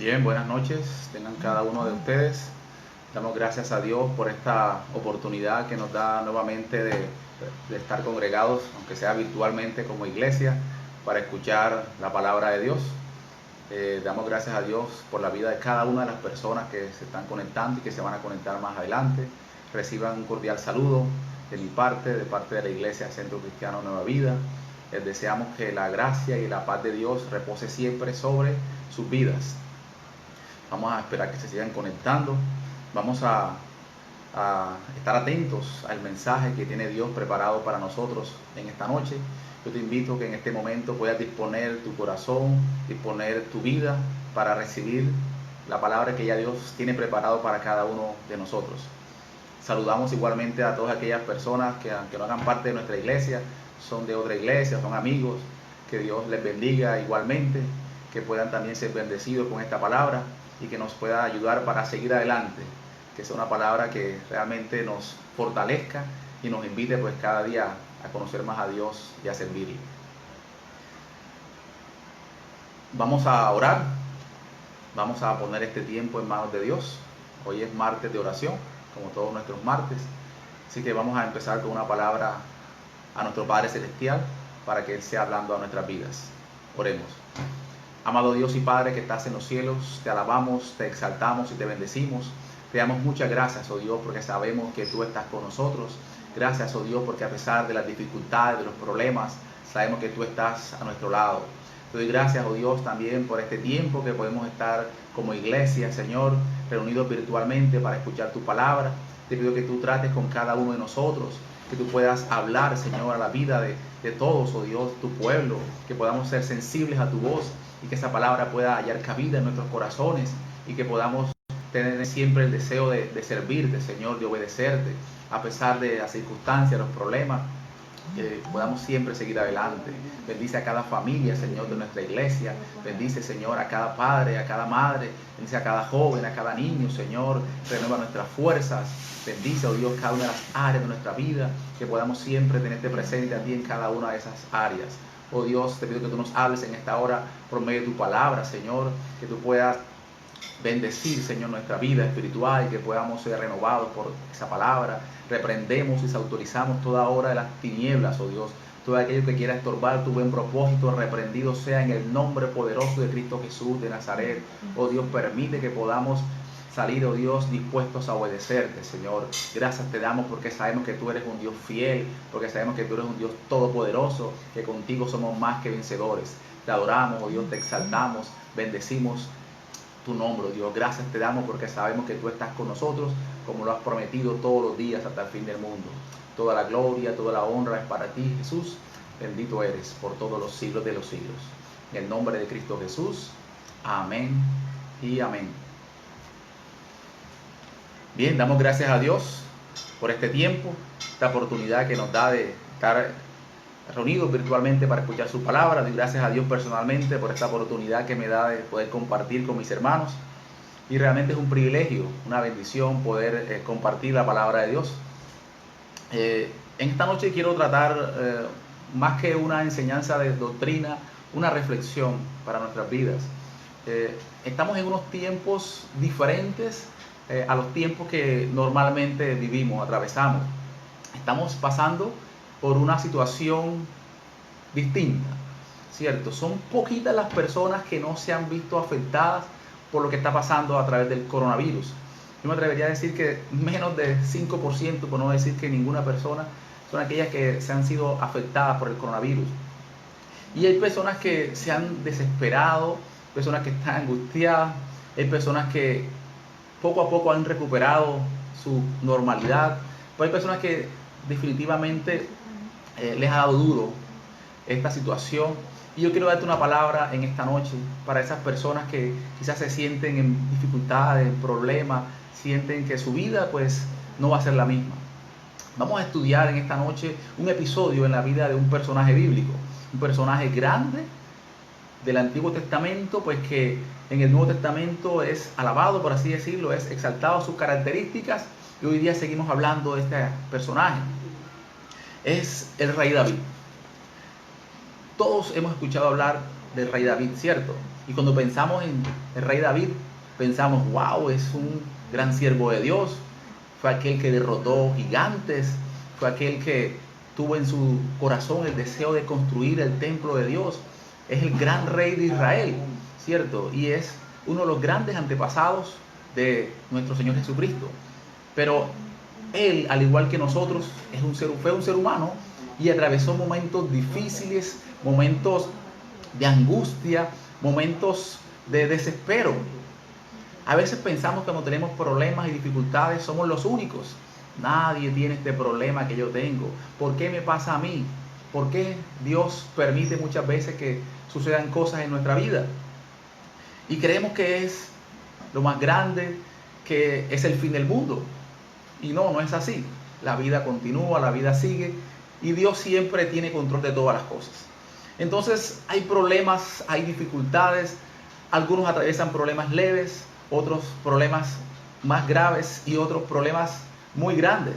Bien, buenas noches, tengan cada uno de ustedes. Damos gracias a Dios por esta oportunidad que nos da nuevamente de estar congregados, aunque sea virtualmente como iglesia, para escuchar la palabra de Dios. Damos gracias a Dios por la vida de cada una de las personas que se están conectando y que se van a conectar más adelante. Reciban un cordial saludo de mi parte, de parte de la Iglesia Centro Cristiano Nueva Vida. Les deseamos que la gracia y la paz de Dios repose siempre sobre sus vidas. Vamos a esperar que se sigan conectando. Vamos a estar atentos al mensaje que tiene Dios preparado para nosotros en esta noche. Yo te invito que en este momento puedas disponer tu corazón, disponer tu vida para recibir la palabra que ya Dios tiene preparado para cada uno de nosotros. Saludamos igualmente a todas aquellas personas que, aunque no hagan parte de nuestra iglesia, son de otra iglesia, son amigos. Que Dios les bendiga igualmente, que puedan también ser bendecidos con esta palabra y que nos pueda ayudar para seguir adelante, que sea una palabra que realmente nos fortalezca y nos invite pues cada día a conocer más a Dios y a servirle. Vamos a orar, vamos a poner este tiempo en manos de Dios. Hoy es martes de oración, como todos nuestros martes, así que vamos a empezar con una palabra a nuestro Padre Celestial para que Él sea hablando a nuestras vidas. Oremos. Amado Dios y Padre que estás en los cielos, te alabamos, te exaltamos y te bendecimos. Te damos muchas gracias, oh Dios, porque sabemos que tú estás con nosotros. Gracias, oh Dios, porque a pesar de las dificultades, de los problemas, sabemos que tú estás a nuestro lado. Te doy gracias, oh Dios, también por este tiempo que podemos estar como iglesia, Señor, reunidos virtualmente para escuchar tu palabra. Te pido que tú trates con cada uno de nosotros, que tú puedas hablar, Señor, a la vida de todos, oh Dios, tu pueblo, que podamos ser sensibles a tu voz y que esa palabra pueda hallar cabida en nuestros corazones y que podamos tener siempre el deseo de servirte, Señor, de obedecerte, a pesar de las circunstancias, los problemas, que podamos siempre seguir adelante. Bendice a cada familia, Señor, de nuestra iglesia. Bendice, Señor, a cada padre, a cada madre. Bendice a cada joven, a cada niño, Señor. Renueva nuestras fuerzas. Bendice, oh Dios, cada una de las áreas de nuestra vida, que podamos siempre tenerte presente a ti en cada una de esas áreas. Oh Dios, te pido que tú nos hables en esta hora por medio de tu palabra, Señor, que tú puedas bendecir, Señor, nuestra vida espiritual y que podamos ser renovados por esa palabra. Reprendemos y desautorizamos toda obra de las tinieblas, oh Dios. Todo aquello que quiera estorbar tu buen propósito, reprendido sea en el nombre poderoso de Cristo Jesús de Nazaret. Oh Dios, permite que podamos salir, oh Dios, dispuestos a obedecerte, Señor. Gracias te damos porque sabemos que tú eres un Dios fiel, porque sabemos que tú eres un Dios todopoderoso, que contigo somos más que vencedores. Te adoramos, oh Dios, te exaltamos, bendecimos tu nombre, oh Dios. Gracias te damos porque sabemos que tú estás con nosotros, como lo has prometido todos los días hasta el fin del mundo. Toda la gloria, toda la honra es para ti, Jesús. Bendito eres por todos los siglos de los siglos. En el nombre de Cristo Jesús. Amén y amén. Bien, damos gracias a Dios por este tiempo, esta oportunidad que nos da de estar reunidos virtualmente para escuchar su palabra. Doy gracias a Dios personalmente por esta oportunidad que me da de poder compartir con mis hermanos. Y realmente es un privilegio, una bendición poder compartir la palabra de Dios. En esta noche quiero tratar, más que una enseñanza de doctrina, una reflexión para nuestras vidas. Estamos en unos tiempos diferentes a los tiempos que normalmente vivimos, atravesamos. Estamos pasando por una situación distinta, ¿cierto? Son poquitas las personas que no se han visto afectadas por lo que está pasando a través del coronavirus. Yo me atrevería a decir que menos de 5%, por no decir que ninguna persona, son aquellas que se han sido afectadas por el coronavirus. Y hay personas que se han desesperado, personas que están angustiadas, hay personas que poco a poco han recuperado su normalidad, pero hay personas que definitivamente les ha dado duro esta situación. Y yo quiero darte una palabra en esta noche para esas personas que quizás se sienten en dificultades, en problemas, sienten que su vida pues no va a ser la misma. Vamos a estudiar en esta noche un episodio en la vida de un personaje bíblico, un personaje grande del Antiguo Testamento, pues que en el Nuevo Testamento es alabado, por así decirlo, es exaltado sus características, y hoy día seguimos hablando de este personaje. Es el rey David. Todos hemos escuchado hablar del rey David, ¿cierto? Y cuando pensamos en el rey David, pensamos, wow, es un gran siervo de Dios, fue aquel que derrotó gigantes, fue aquel que tuvo en su corazón el deseo de construir el templo de Dios, es el gran rey de Israel, ¿cierto? Y es uno de los grandes antepasados de nuestro Señor Jesucristo. Pero él, al igual que nosotros, fue un ser humano y atravesó momentos difíciles, momentos de angustia, momentos de desespero. A veces pensamos que cuando tenemos problemas y dificultades somos los únicos. Nadie tiene este problema que yo tengo. ¿Por qué me pasa a mí? ¿Por qué Dios permite muchas veces que sucedan cosas en nuestra vida? Y creemos que es lo más grande, que es el fin del mundo. Y no, no es así. La vida continúa, la vida sigue y Dios siempre tiene control de todas las cosas. Entonces hay problemas, hay dificultades, algunos atraviesan problemas leves, otros problemas más graves y otros problemas muy grandes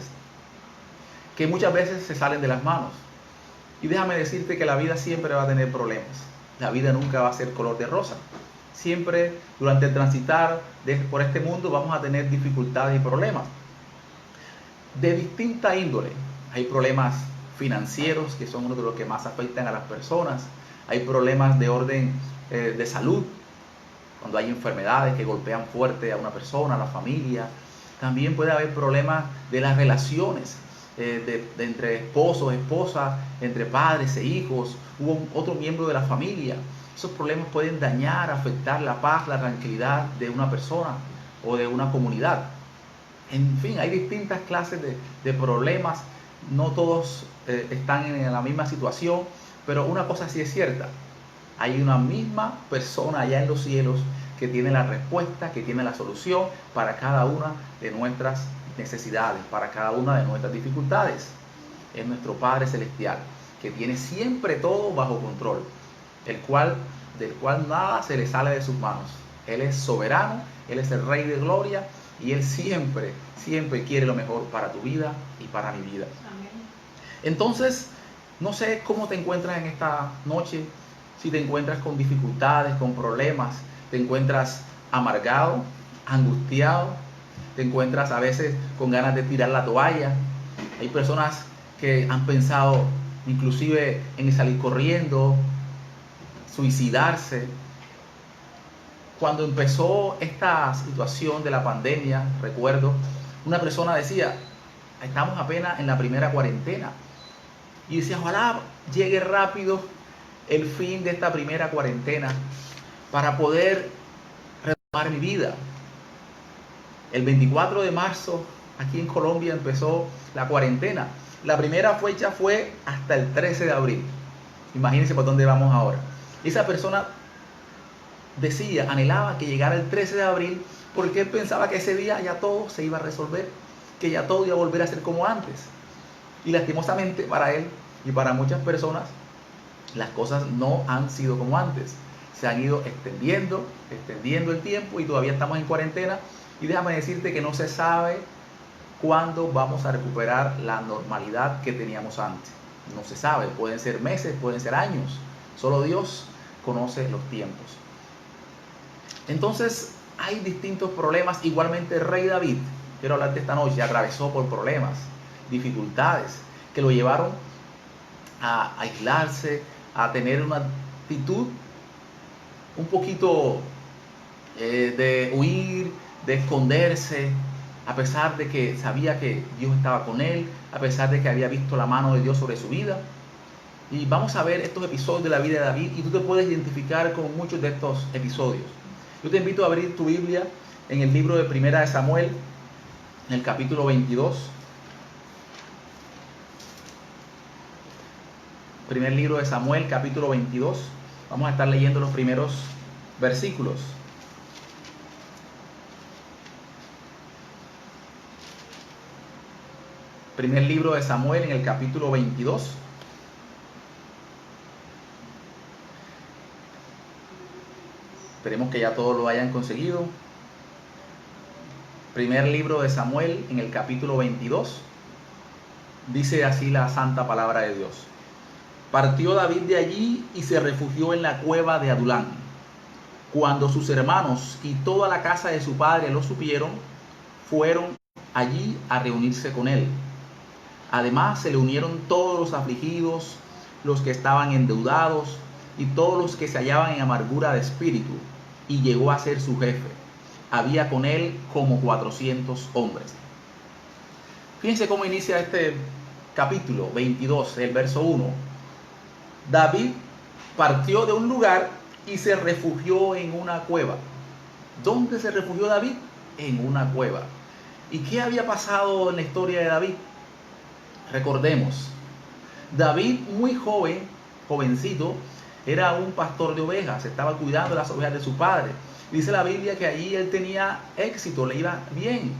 que muchas veces se salen de las manos. Y déjame decirte que la vida siempre va a tener problemas. La vida nunca va a ser color de rosa. Siempre durante el transitar por este mundo vamos a tener dificultades y problemas de distinta índole. Hay problemas financieros que son uno de los que más afectan a las personas. Hay problemas de orden de salud, cuando hay enfermedades que golpean fuerte a una persona, a la familia. También puede haber problemas de las relaciones de entre esposos, esposas, entre padres e hijos, otro miembro de la familia. Esos problemas pueden dañar, afectar la paz, la tranquilidad de una persona o de una comunidad. En fin, hay distintas clases de problemas, no todos están en la misma situación, pero una cosa sí es cierta, hay una misma persona allá en los cielos que tiene la respuesta, que tiene la solución para cada una de nuestras necesidades, para cada una de nuestras dificultades. Es nuestro Padre Celestial, que tiene siempre todo bajo control, del cual nada se le sale de sus manos. Él es soberano, Él es el Rey de Gloria, y Él siempre, siempre quiere lo mejor para tu vida y para mi vida. Amén. Entonces, no sé cómo te encuentras en esta noche, si te encuentras con dificultades, con problemas, te encuentras amargado, angustiado, te encuentras a veces con ganas de tirar la toalla. Hay personas que han pensado inclusive en salir corriendo, suicidarse. Cuando empezó esta situación de la pandemia, recuerdo, una persona decía, estamos apenas en la primera cuarentena. Y decía, ojalá llegue rápido el fin de esta primera cuarentena para poder retomar mi vida. El 24 de marzo, aquí en Colombia, empezó la cuarentena. La primera fecha fue hasta el 13 de abril. Imagínense por dónde vamos ahora. Esa persona decía, anhelaba que llegara el 13 de abril porque él pensaba que ese día ya todo se iba a resolver, que ya todo iba a volver a ser como antes. Y lastimosamente para él y para muchas personas, las cosas no han sido como antes. Se han ido extendiendo el tiempo y todavía estamos en cuarentena. Y déjame decirte que no se sabe cuándo vamos a recuperar la normalidad que teníamos antes. No se sabe, pueden ser meses, pueden ser años. Solo Dios conoce los tiempos. Entonces hay distintos problemas. Igualmente el rey David, quiero hablarte esta noche, atravesó por problemas, dificultades que lo llevaron a aislarse, a tener una actitud un poquito de huir, de esconderse, a pesar de que sabía que Dios estaba con él, a pesar de que había visto la mano de Dios sobre su vida. Y vamos a ver estos episodios de la vida de David y tú te puedes identificar con muchos de estos episodios. Yo te invito a abrir tu Biblia en el libro de Primera de Samuel, en el capítulo 22. Primer libro de Samuel, capítulo 22. Vamos a estar leyendo los primeros versículos. Primer libro de Samuel, en el capítulo 22. Esperemos que ya todos lo hayan conseguido. Primer libro de Samuel, en el capítulo 22. Dice así la santa palabra de Dios. Partió David de allí y se refugió en la cueva de Adulán. Cuando sus hermanos y toda la casa de su padre lo supieron, fueron allí a reunirse con él. Además se le unieron todos los afligidos, los que estaban endeudados y todos los que se hallaban en amargura de espíritu, y llegó a ser su jefe. Había con él como 400 hombres. Fíjense cómo inicia este capítulo 22, el verso 1. David partió de un lugar y se refugió en una cueva. ¿Dónde se refugió David? En una cueva. ¿Y qué había pasado en la historia de David? Recordemos, David muy joven, jovencito, era un pastor de ovejas, estaba cuidando las ovejas de su padre. Dice la Biblia que allí él tenía éxito, le iba bien.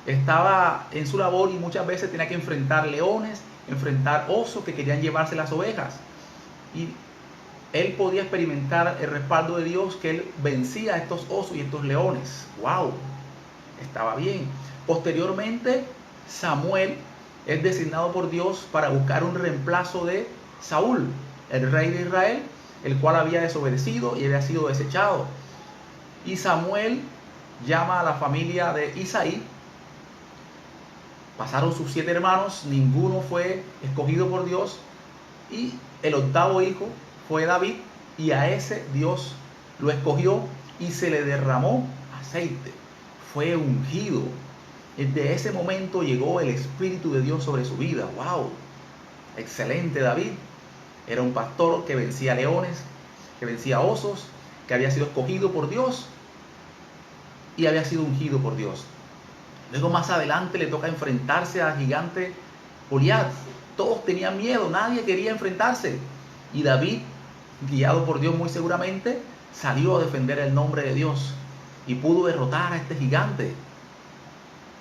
Estaba en su labor y muchas veces tenía que enfrentar leones, enfrentar osos que querían llevarse las ovejas. Y él podía experimentar el respaldo de Dios, que él vencía a estos osos y estos leones. ¡Wow! Estaba bien. Posteriormente, Samuel es designado por Dios para buscar un reemplazo de Saúl, el rey de Israel, el cual había desobedecido y había sido desechado. Y Samuel llama a la familia de Isaí. Pasaron sus 7 hermanos, ninguno fue escogido por Dios, y el 8º hijo fue David, y a ese Dios lo escogió y se le derramó aceite, fue ungido. Desde ese momento llegó el Espíritu de Dios sobre su vida. ¡Wow! Excelente David. Era un pastor que vencía leones, que vencía osos, que había sido escogido por Dios y había sido ungido por Dios. Luego más adelante le toca enfrentarse al gigante Goliat. Todos tenían miedo, nadie quería enfrentarse. Y David, guiado por Dios muy seguramente, salió a defender el nombre de Dios y pudo derrotar a este gigante.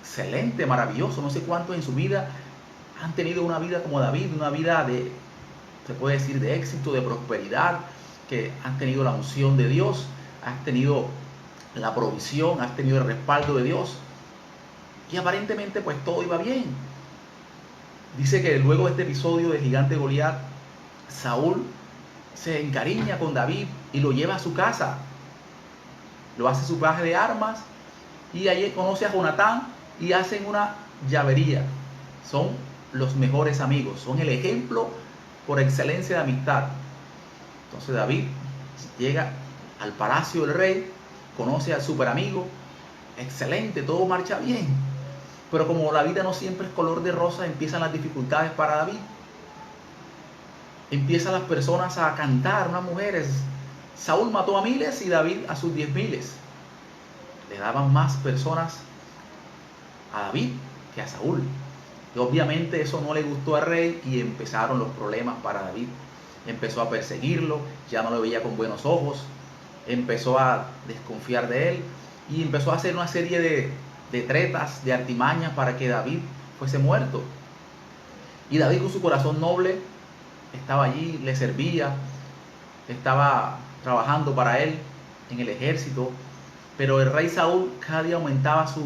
Excelente, maravilloso. No sé cuántos en su vida han tenido una vida como David, una vida de, se puede decir, de éxito, de prosperidad, que han tenido la unción de Dios, has tenido la provisión, has tenido el respaldo de Dios. Y aparentemente pues todo iba bien. Dice que luego de este episodio del gigante Goliat, Saúl se encariña con David y lo lleva a su casa. Lo hace su paje de armas y allí conoce a Jonatán y hacen una llavería. Son los mejores amigos, son el ejemplo por excelencia de amistad. Entonces David llega al palacio del rey, conoce al super amigo, excelente, todo marcha bien. Pero como la vida no siempre es color de rosa, empiezan las dificultades para David. Empiezan las personas a cantar, unas mujeres. Saúl mató a miles y David a sus 10.000. Le daban más personas a David que a Saúl. Y obviamente eso no le gustó al rey y empezaron los problemas para David. Empezó a perseguirlo, ya no lo veía con buenos ojos, empezó a desconfiar de él y empezó a hacer una serie de tretas, de artimañas para que David fuese muerto. Y David, con su corazón noble, estaba allí, le servía, estaba trabajando para él en el ejército, pero el rey Saúl cada día aumentaba su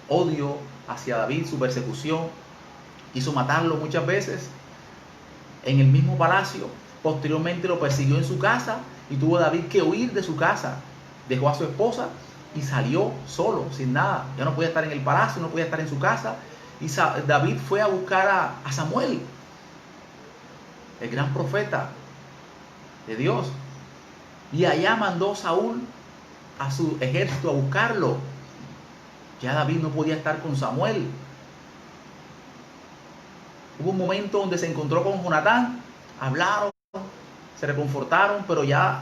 odio hacia David, su persecución, hizo matarlo muchas veces en el mismo palacio. Posteriormente lo persiguió en su casa y tuvo David que huir de su casa. Dejó a su esposa y salió solo, sin nada. Ya no podía estar en el palacio, no podía estar en su casa. Y David fue a buscar a Samuel, el gran profeta de Dios. Y allá mandó Saúl a su ejército a buscarlo. Ya David no podía estar con Samuel. Hubo un momento donde se encontró con Jonatán, hablaron, se reconfortaron, pero ya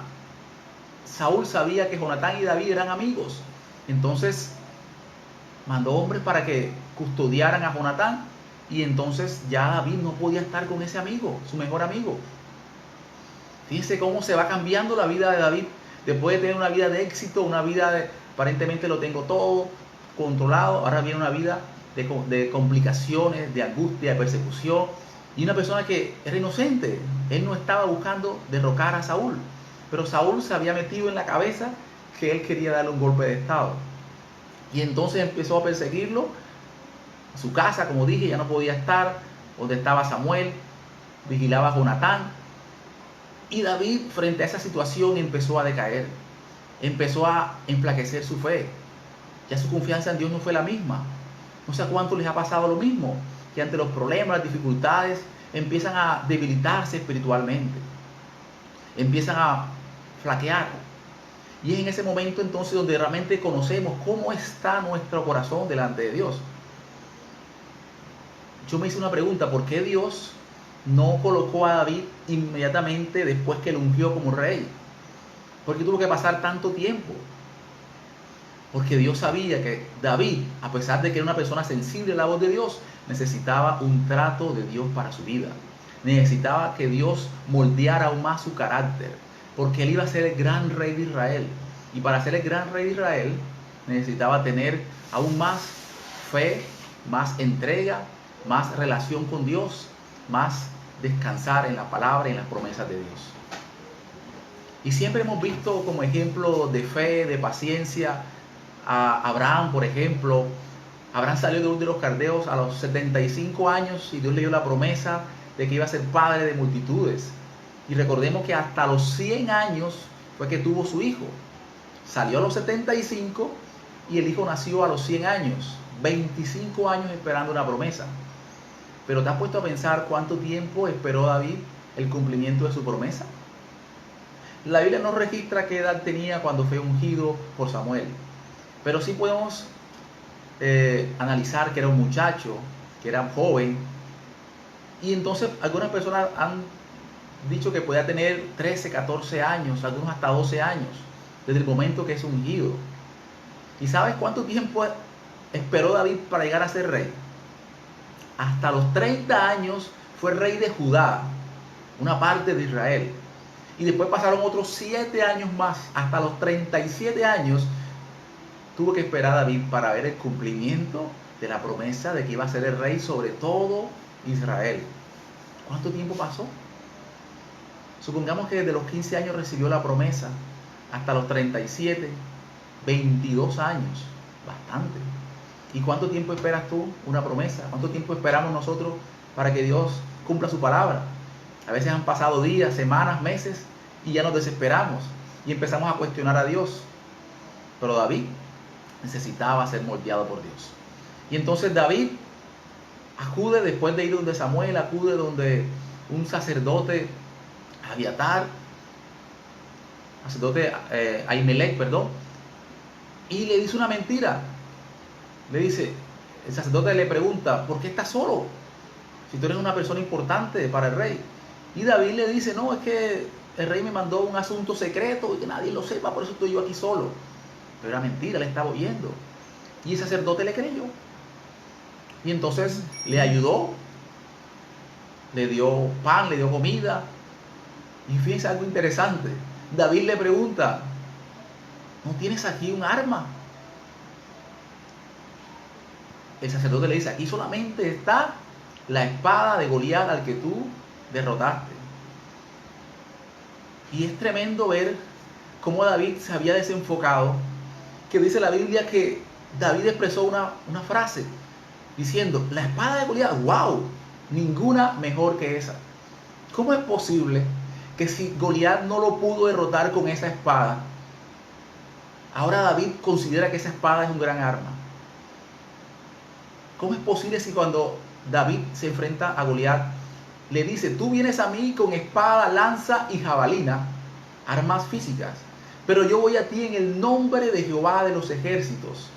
Saúl sabía que Jonatán y David eran amigos. Entonces mandó hombres para que custodiaran a Jonatán y entonces ya David no podía estar con ese amigo, su mejor amigo. Fíjense cómo se va cambiando la vida de David. Después de tener una vida de éxito, una vida de aparentemente lo tengo todo controlado, ahora viene una vida de complicaciones, de angustia, de persecución, y una persona que era inocente. Él no estaba buscando derrocar a Saúl, pero Saúl se había metido en la cabeza que él quería darle un golpe de estado, y entonces empezó a perseguirlo. Su casa, como dije, ya no podía estar donde estaba Samuel, vigilaba a Jonatán, y David frente a esa situación empezó a decaer. empezó a enflaquecer su fe. Ya su confianza en Dios no fue la misma. No sé a cuánto les ha pasado lo mismo, que ante los problemas, las dificultades, empiezan a debilitarse espiritualmente, empiezan a flaquear. Y es en ese momento entonces donde realmente conocemos cómo está nuestro corazón delante de Dios. Yo me hice una pregunta: ¿por qué Dios no colocó a David inmediatamente después que lo ungió como rey? ¿Por qué tuvo que pasar tanto tiempo? Porque Dios sabía que David, a pesar de que era una persona sensible a la voz de Dios, necesitaba un trato de Dios para su vida. Necesitaba que Dios moldeara aún más su carácter, porque él iba a ser el gran rey de Israel. Y para ser el gran rey de Israel, necesitaba tener aún más fe, más entrega, más relación con Dios, más descansar en la palabra y en las promesas de Dios. Y siempre hemos visto como ejemplo de fe, de paciencia, a Abraham, por ejemplo. Abraham salió de Ur de los Caldeos a los 75 años y Dios le dio la promesa de que iba a ser padre de multitudes. Y recordemos que hasta los 100 años fue que tuvo su hijo. Salió a los 75 y el hijo nació a los 100 años. 25 años esperando una promesa. Pero ¿te has puesto a pensar cuánto tiempo esperó David el cumplimiento de su promesa? La Biblia no registra qué edad tenía cuando fue ungido por Samuel. Pero sí podemos analizar que era un muchacho, que era joven. Y entonces algunas personas han dicho que podía tener 13, 14 años, algunos hasta 12 años, desde el momento que es ungido. ¿Y sabes cuánto tiempo esperó David para llegar a ser rey? Hasta los 30 años fue rey de Judá, una parte de Israel. Y después pasaron otros 7 años más, hasta los 37 años, tuvo que esperar a David para ver el cumplimiento de la promesa de que iba a ser el rey sobre todo Israel. ¿Cuánto tiempo pasó? Supongamos que desde los 15 años recibió la promesa hasta los 37, 22 años, bastante. ¿Y cuánto tiempo esperas tú una promesa? ¿Cuánto tiempo esperamos nosotros para que Dios cumpla su palabra? A veces han pasado días, semanas, meses y ya nos desesperamos y empezamos a cuestionar a Dios. Pero David necesitaba ser moldeado por Dios. Y entonces David acude, después de ir donde Samuel, acude donde un sacerdote, Abiatar, sacerdote Ahimelech, y le dice una mentira. Le dice, el sacerdote le pregunta: ¿por qué estás solo? Si tú eres una persona importante para el rey. Y David le dice: no, es que el rey me mandó un asunto secreto y que nadie lo sepa, por eso estoy yo aquí solo. Pero era mentira, le estaba oyendo. Y el sacerdote le creyó. Y entonces le ayudó, le dio pan, le dio comida. Y fíjense algo interesante. David le pregunta: ¿no tienes aquí un arma? El sacerdote le dice: aquí solamente está la espada de Goliat al que tú derrotaste. Y es tremendo ver cómo David se había desenfocado, que dice la Biblia que David expresó una frase diciendo: la espada de Goliat, wow, ninguna mejor que esa. ¿Cómo es posible que si Goliat no lo pudo derrotar con esa espada, ahora David considera que esa espada es un gran arma? ¿Cómo es posible si cuando David se enfrenta a Goliat le dice: tú vienes a mí con espada, lanza y jabalina, armas físicas, pero yo voy a ti en el nombre de Jehová de los ejércitos,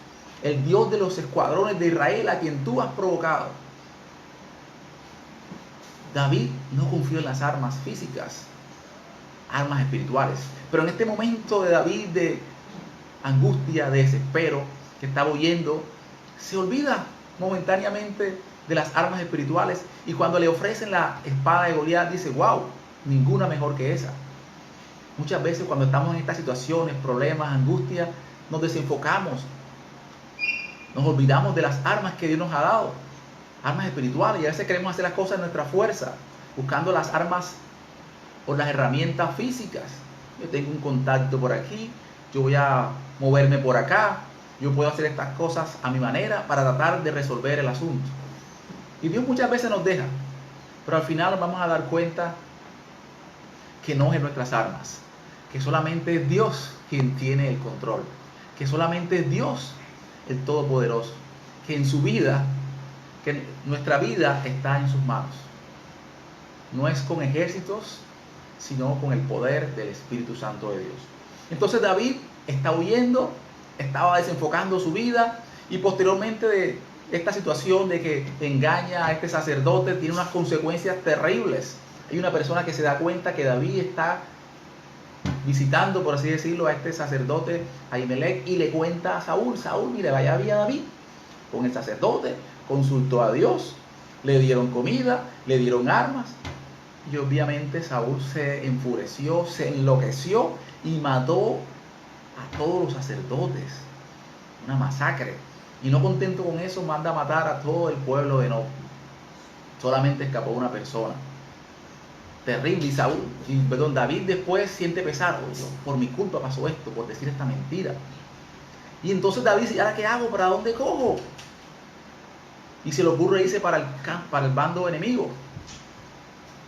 el Dios de los escuadrones de Israel, a quien tú has provocado? David no confió en las armas físicas, armas espirituales. Pero en este momento de David de angustia, de desespero, que estaba huyendo, se olvida momentáneamente de las armas espirituales, y cuando le ofrecen la espada de Goliat dice: wow, ninguna mejor que esa. Muchas veces cuando estamos en estas situaciones, problemas, angustia, nos desenfocamos, nos olvidamos de las armas que Dios nos ha dado, armas espirituales, y a veces queremos hacer las cosas en nuestra fuerza, buscando las armas o las herramientas físicas. Yo tengo un contacto por aquí, yo voy a moverme por acá, yo puedo hacer estas cosas a mi manera para tratar de resolver el asunto. Y Dios muchas veces nos deja, pero al final nos vamos a dar cuenta que no es en nuestras armas, que solamente es Dios quien tiene el control, que solamente es Dios el Todopoderoso, que en su vida, que nuestra vida está en sus manos. No es con ejércitos, sino con el poder del Espíritu Santo de Dios. Entonces David está huyendo, estaba desenfocando su vida, y posteriormente de esta situación de que engaña a este sacerdote tiene unas consecuencias terribles. Hay una persona que se da cuenta que David está visitando, por así decirlo, a este sacerdote Ahimelech, y le cuenta a Saúl: mire, vaya había David con el sacerdote, consultó a Dios, le dieron comida, le dieron armas. Y obviamente Saúl se enfureció, se enloqueció y mató a todos los sacerdotes. Una masacre. Y no contento con eso, manda a matar a todo el pueblo de Nob. Solamente escapó una persona. Terrible. Y David después siente pesar: por mi culpa pasó esto, por decir esta mentira. Y entonces David dice: ¿ahora qué hago? ¿Para dónde cojo? Y se le ocurre irse para el bando enemigo.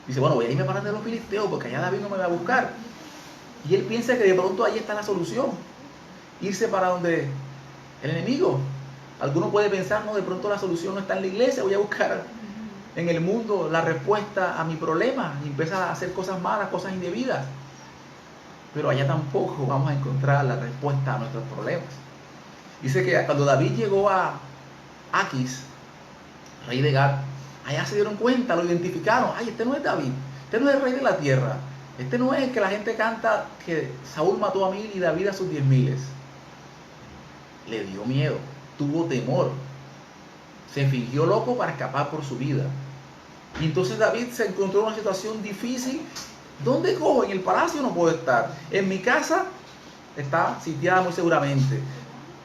Dice: bueno, voy a irme para de los filisteos, porque allá David no me va a buscar. Y él piensa que de pronto ahí está la solución: irse para donde el enemigo. Alguno puede pensar: no, de pronto la solución no está en la iglesia, voy a buscar en el mundo la respuesta a mi problema, y empieza a hacer cosas malas, cosas indebidas. Pero allá tampoco vamos a encontrar la respuesta a nuestros problemas. Dice que cuando David llegó a Aquis, rey de Gat, allá se dieron cuenta, lo identificaron: ay, este no es David, este no es el rey de la tierra, este no es el que la gente canta que Saúl mató a 1000 y David a sus 10,000. Le dio miedo, tuvo temor, se fingió loco para escapar por su vida. Y entonces David se encontró en una situación difícil. ¿Dónde cojo? En el palacio no puedo estar, en mi casa está sitiada muy seguramente,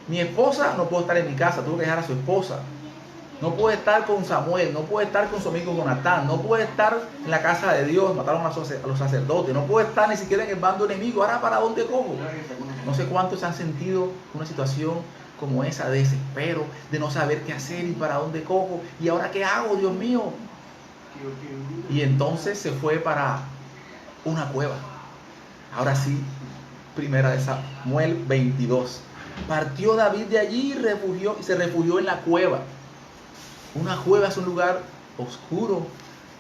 mi esposa no puede estar en mi casa, tuvo que dejar a su esposa. No puede estar con Samuel, no puede estar con su amigo Jonatán, no puede estar en la casa de Dios, mataron a los sacerdotes, no puede estar ni siquiera en el bando enemigo. ¿Ahora para dónde cojo? No sé cuántos se han sentido una situación como esa, de desespero, de no saber qué hacer y para dónde cojo. ¿Y ahora qué hago, Dios mío? Y entonces se fue para una cueva. Ahora sí, primera de Samuel 22. Partió David de allí y se refugió en la cueva. Una cueva es un lugar oscuro,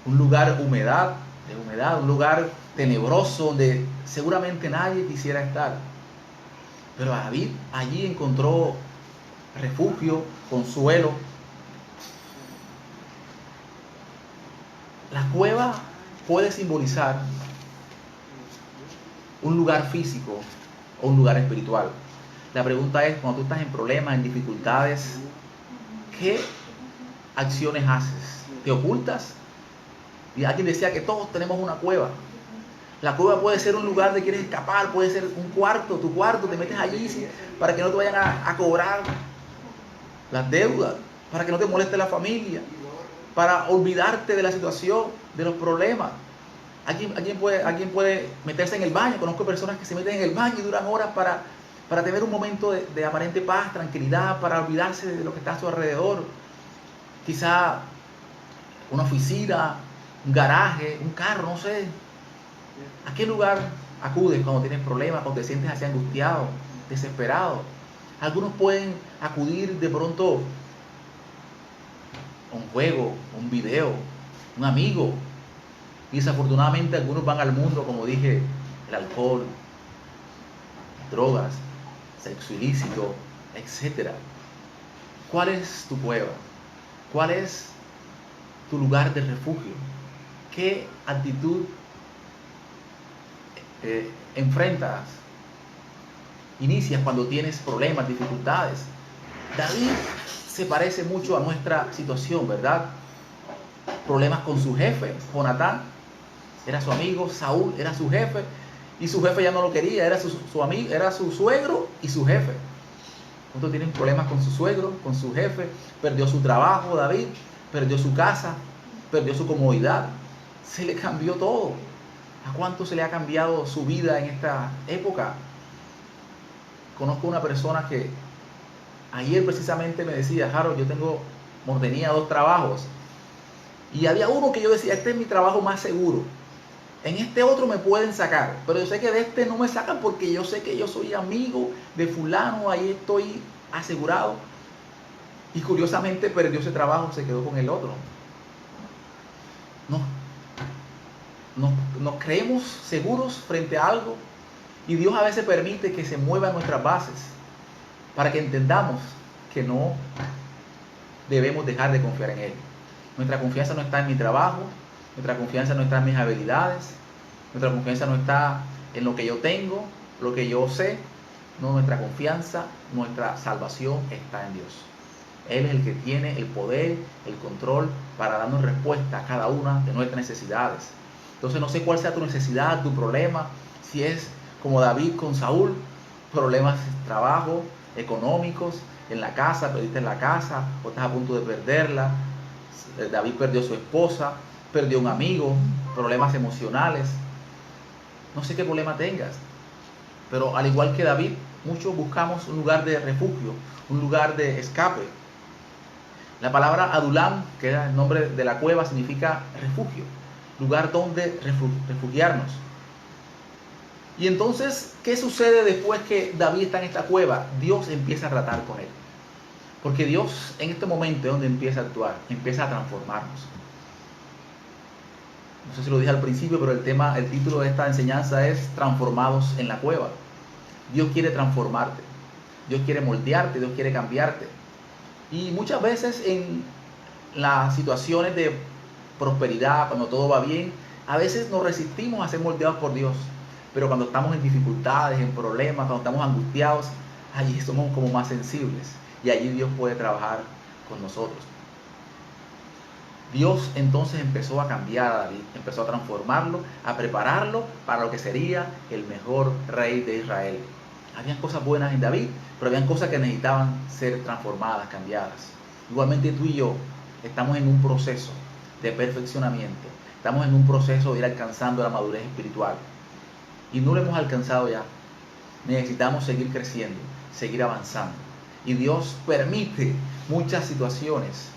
un lugar de humedad, un lugar tenebroso donde seguramente nadie quisiera estar. Pero David allí encontró refugio, consuelo. La cueva puede simbolizar un lugar físico o un lugar espiritual. La pregunta es: cuando tú estás en problemas, en dificultades, ¿qué acciones haces? ¿Te ocultas? Y alguien decía que todos tenemos una cueva. La cueva puede ser un lugar de quieres escapar, puede ser un cuarto, tu cuarto, te metes allí para que no te vayan a cobrar las deudas, para que no te moleste la familia, para olvidarte de la situación, de los problemas. Alguien puede meterse en el baño. Conozco personas que se meten en el baño y duran horas para tener un momento de aparente paz, tranquilidad, para olvidarse de lo que está a su alrededor. Quizá una oficina, un garaje, un carro, no sé. ¿A qué lugar acudes cuando tienes problemas, cuando te sientes así angustiado, desesperado? Algunos pueden acudir de pronto a un juego, un video, un amigo. Y desafortunadamente algunos van al mundo, como dije, el alcohol, drogas, sexo ilícito, etc. ¿Cuál es tu cueva? ¿Cuál es tu lugar de refugio? ¿Qué actitud enfrentas, inicias cuando tienes problemas, dificultades? David se parece mucho a nuestra situación, ¿verdad? Problemas con su jefe, Jonatán era su amigo, Saúl era su jefe, y su jefe ya no lo quería, era su amigo, era su suegro y su jefe. ¿Cuántos tienen problemas con su suegro, con su jefe? Perdió su trabajo, David, perdió su casa, perdió su comodidad, se le cambió todo. ¿A cuánto se le ha cambiado su vida en esta época? Conozco una persona que ayer precisamente me decía: Harold, tenía 2 trabajos, y había uno que yo decía: este es mi trabajo más seguro, En este otro me pueden sacar, pero yo sé que de este no me sacan porque yo sé que yo soy amigo de fulano, ahí estoy asegurado. Y curiosamente perdió ese trabajo, se quedó con el otro. No, nos creemos seguros frente a algo y Dios a veces permite que se muevan nuestras bases para que entendamos que no debemos dejar de confiar en Él. Nuestra confianza no está en mi trabajo, nuestra confianza no está en mis habilidades, nuestra confianza no está en lo que yo tengo, lo que yo sé. No, nuestra confianza, nuestra salvación está en Dios. Él es el que tiene el poder, el control para darnos respuesta a cada una de nuestras necesidades. Entonces no sé cuál sea tu necesidad, tu problema, si es como David con Saúl, problemas de trabajo, económicos, en la casa, perdiste la casa o estás a punto de perderla. David perdió a su esposa, perdió un amigo, problemas emocionales. No sé qué problema tengas, pero al igual que David, muchos buscamos un lugar de refugio, un lugar de escape. La palabra Adulam, que era el nombre de la cueva, significa refugio, lugar donde refugiarnos. Y entonces, ¿qué sucede después que David está en esta cueva? Dios empieza a tratar con él. Porque Dios en este momento es donde empieza a actuar, empieza a transformarnos. No sé si lo dije al principio, pero el título de esta enseñanza es Transformados en la cueva. Dios quiere transformarte, Dios quiere moldearte, Dios quiere cambiarte. Y muchas veces en las situaciones de prosperidad, cuando todo va bien, a veces nos resistimos a ser moldeados por Dios. Pero cuando estamos en dificultades, en problemas, cuando estamos angustiados, allí somos como más sensibles. Y allí Dios puede trabajar con nosotros. Dios entonces empezó a cambiar a David, empezó a transformarlo, a prepararlo para lo que sería el mejor rey de Israel. Habían cosas buenas en David, pero habían cosas que necesitaban ser transformadas, cambiadas. Igualmente tú y yo estamos en un proceso de perfeccionamiento, estamos en un proceso de ir alcanzando la madurez espiritual. Y no lo hemos alcanzado ya. Necesitamos seguir creciendo, seguir avanzando. Y Dios permite muchas situaciones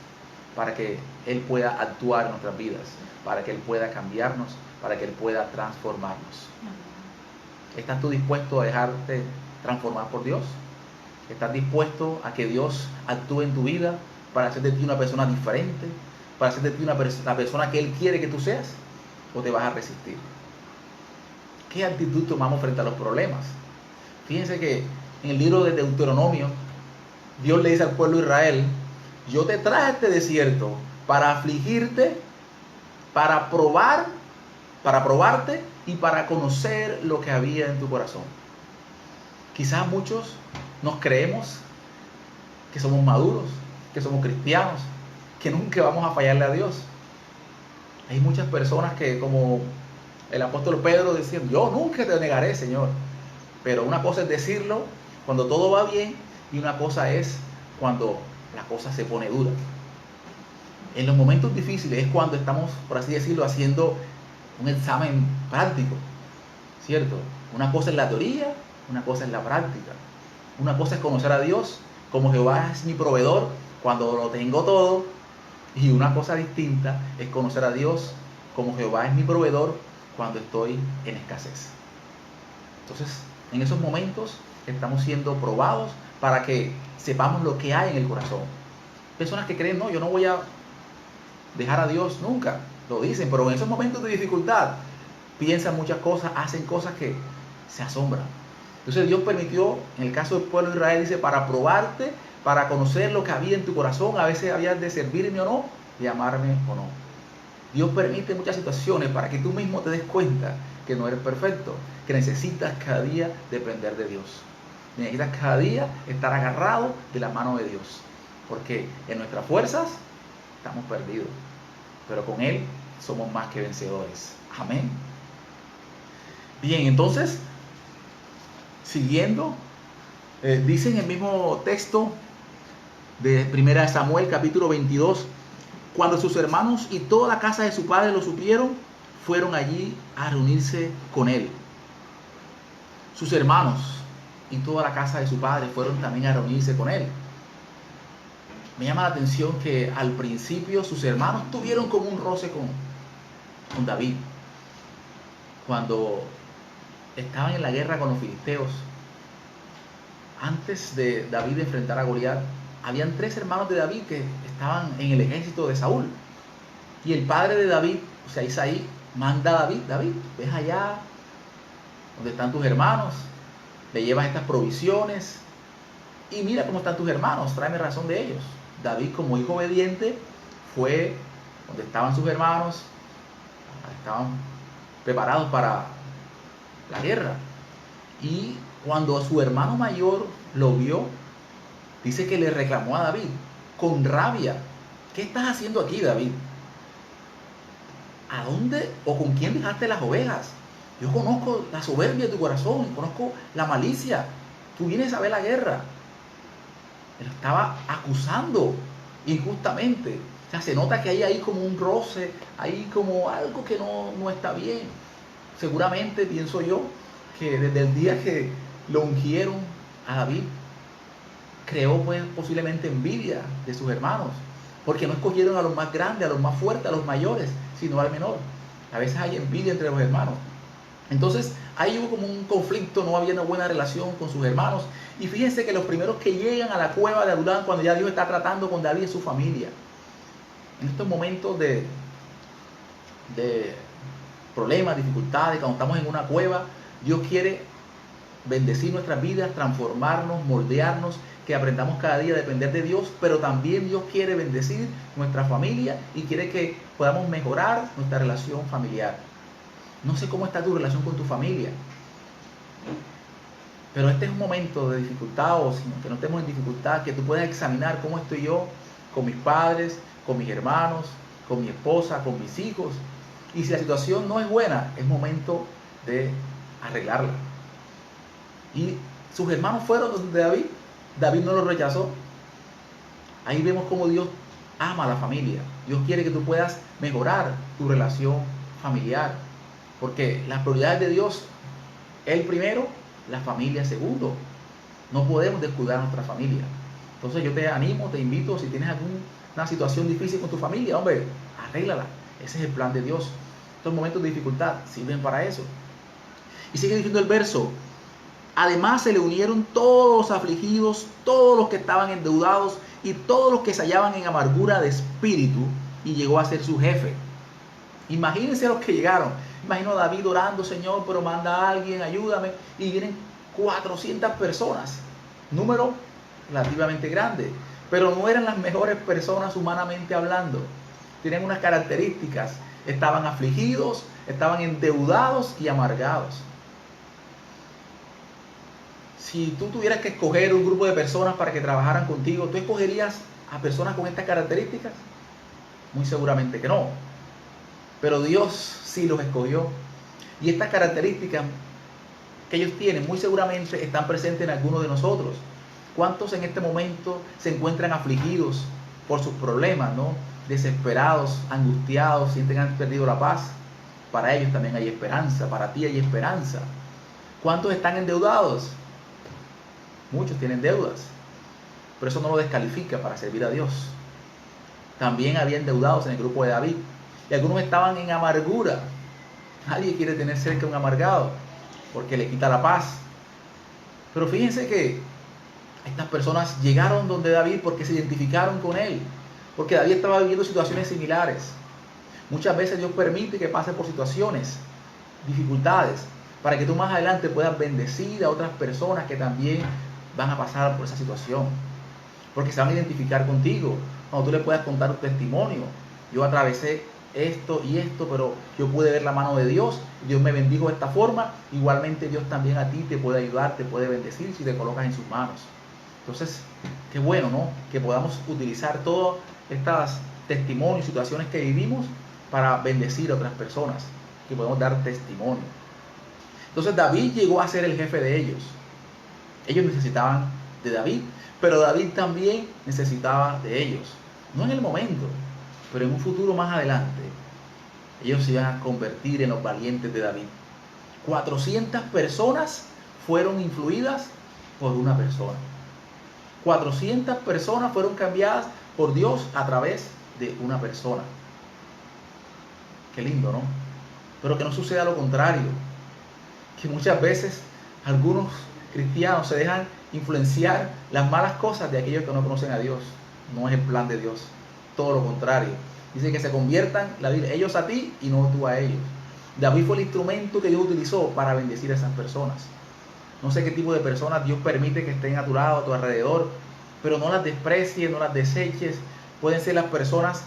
para que Él pueda actuar en nuestras vidas, para que Él pueda cambiarnos, para que Él pueda transformarnos. ¿Estás tú dispuesto a dejarte transformar por Dios? ¿Estás dispuesto a que Dios actúe en tu vida para hacer de ti una persona diferente, para hacer de ti la persona que Él quiere que tú seas? ¿O te vas a resistir? ¿Qué actitud tomamos frente a los problemas? Fíjense que en el libro de Deuteronomio, Dios le dice al pueblo de Israel: yo te traje a este desierto para afligirte, para probarte y para conocer lo que había en tu corazón. Quizás muchos nos creemos que somos maduros, que somos cristianos, que nunca vamos a fallarle a Dios. Hay muchas personas que, como el apóstol Pedro, decían: yo nunca te negaré, Señor. Pero una cosa es decirlo cuando todo va bien y una cosa es cuando la cosa se pone dura. En los momentos difíciles es cuando estamos, por así decirlo, haciendo un examen práctico, ¿cierto? Una cosa es la teoría, una cosa es la práctica. Una cosa es conocer a Dios como Jehová es mi proveedor cuando lo tengo todo, y una cosa distinta es conocer a Dios como Jehová es mi proveedor cuando estoy en escasez. Entonces, en esos momentos estamos siendo probados para que sepamos lo que hay en el corazón. Personas que creen: no, yo no voy a dejar a Dios nunca, lo dicen, pero en esos momentos de dificultad piensan muchas cosas, hacen cosas que se asombran. Entonces Dios permitió, en el caso del pueblo de Israel, dice, para probarte, para conocer lo que había en tu corazón. A veces habías de servirme o no, de amarme o no. Dios permite muchas situaciones para que tú mismo te des cuenta que no eres perfecto, que necesitas cada día depender de Dios. Necesitas cada día estar agarrado de la mano de Dios, porque en nuestras fuerzas estamos perdidos, pero con Él somos más que vencedores. Amén. Bien, entonces, siguiendo, dice en el mismo texto de 1 Samuel capítulo 22, cuando sus hermanos y toda la casa de su padre lo supieron, fueron allí a reunirse con él. Sus hermanos y toda la casa de su padre fueron también a reunirse con él. Me llama la atención que al principio sus hermanos tuvieron como un roce con David. cuando estaban en la guerra con los filisteos, antes de David enfrentar a Goliat, habían 3 hermanos de David que estaban en el ejército de Saúl. Y el padre de David, o sea, Isaí, manda a David, ves allá donde están tus hermanos, le llevas estas provisiones y mira cómo están tus hermanos, tráeme razón de ellos. David, como hijo obediente, fue donde estaban sus hermanos, estaban preparados para la guerra. Y cuando su hermano mayor lo vio, dice que le reclamó a David con rabia: ¿qué estás haciendo aquí, David? ¿A dónde o con quién dejaste las ovejas? Yo conozco la soberbia de tu corazón, conozco la malicia. Tú vienes a ver la guerra. Él estaba acusando injustamente. O sea, se nota que hay ahí como un roce, hay como algo que no está bien. Seguramente, pienso yo, que desde el día que lo ungieron a David, creó pues posiblemente envidia de sus hermanos, porque no escogieron a los más grandes, a los más fuertes, a los mayores, sino al menor. A veces hay envidia entre los hermanos. Entonces ahí hubo como un conflicto, no había una buena relación con sus hermanos. Y fíjense que los primeros que llegan a la cueva de Adulán, cuando ya Dios está tratando con David, es su familia. En estos momentos de problemas, dificultades, cuando estamos en una cueva, Dios quiere bendecir nuestras vidas, transformarnos, moldearnos, que aprendamos cada día a depender de Dios, pero también Dios quiere bendecir nuestra familia y quiere que podamos mejorar nuestra relación familiar. No sé cómo está tu relación con tu familia, pero este es un momento de dificultad, o que no estemos en dificultad, que tú puedas examinar cómo estoy yo con mis padres, con mis hermanos, con mi esposa, con mis hijos. Y si la situación no es buena, es momento de arreglarla. Y sus hermanos fueron donde David. David no lo rechazó. Ahí vemos cómo Dios ama a la familia. Dios quiere que tú puedas mejorar tu relación familiar. Porque las prioridades de Dios, Él primero, la familia segundo. No podemos descuidar a nuestra familia. Entonces yo te animo, te invito, si tienes alguna situación difícil con tu familia, hombre, arréglala. Ese es el plan de Dios. Estos momentos de dificultad sirven para eso. Y sigue diciendo el verso: además se le unieron todos los afligidos, todos los que estaban endeudados y todos los que se hallaban en amargura de espíritu, y llegó a ser su jefe. Imagínense los que llegaron. Imagino a David orando: Señor, pero manda a alguien, ayúdame. Y vienen 400 personas. Número relativamente grande. Pero no eran las mejores personas humanamente hablando. Tenían unas características. Estaban afligidos, estaban endeudados y amargados. Si tú tuvieras que escoger un grupo de personas para que trabajaran contigo, ¿tú escogerías a personas con estas características? Muy seguramente que no. Pero Dios sí los escogió. Y estas características que ellos tienen, muy seguramente están presentes en algunos de nosotros. ¿Cuántos en este momento se encuentran afligidos por sus problemas, ¿no? Desesperados, angustiados, sienten que han perdido la paz? Para ellos también hay esperanza, para ti hay esperanza. ¿Cuántos están endeudados? Muchos tienen deudas, pero eso no lo descalifica para servir a Dios. También había endeudados en el grupo de David, y algunos estaban en amargura. Nadie quiere tener cerca a un amargado, porque le quita la paz. Pero fíjense que estas personas llegaron donde David porque se identificaron con él, porque David estaba viviendo situaciones similares. Muchas veces Dios permite que pase por situaciones, dificultades, para que tú más adelante puedas bendecir a otras personas que también van a pasar por esa situación, porque se van a identificar contigo. Cuando tú le puedas contar un testimonio: yo atravesé esto y esto, pero yo pude ver la mano de Dios, Dios me bendijo de esta forma. Igualmente Dios también a ti te puede ayudar, te puede bendecir si te colocas en sus manos. Entonces, qué bueno, ¿no? Que podamos utilizar todos estos testimonios, situaciones que vivimos para bendecir a otras personas, que podemos dar testimonio. Entonces David llegó a ser el jefe de ellos. Ellos necesitaban de David, pero David también necesitaba de ellos. No en el momento, pero en un futuro más adelante, ellos se iban a convertir en los valientes de David. 400 personas fueron influidas por una persona. 400 personas fueron cambiadas por Dios a través de una persona. Qué lindo, ¿no? pero que no suceda lo contrario, que muchas veces algunos cristianos se dejan influenciar las malas cosas de aquellos que no conocen a Dios. No es el plan de Dios, todo lo contrario. Dice que se conviertan ellos a ti y no tú a ellos. David fue el instrumento que Dios utilizó para bendecir a esas personas. No sé qué tipo de personas Dios permite que estén a tu lado, a tu alrededor, pero no las desprecies, no las deseches. Pueden ser las personas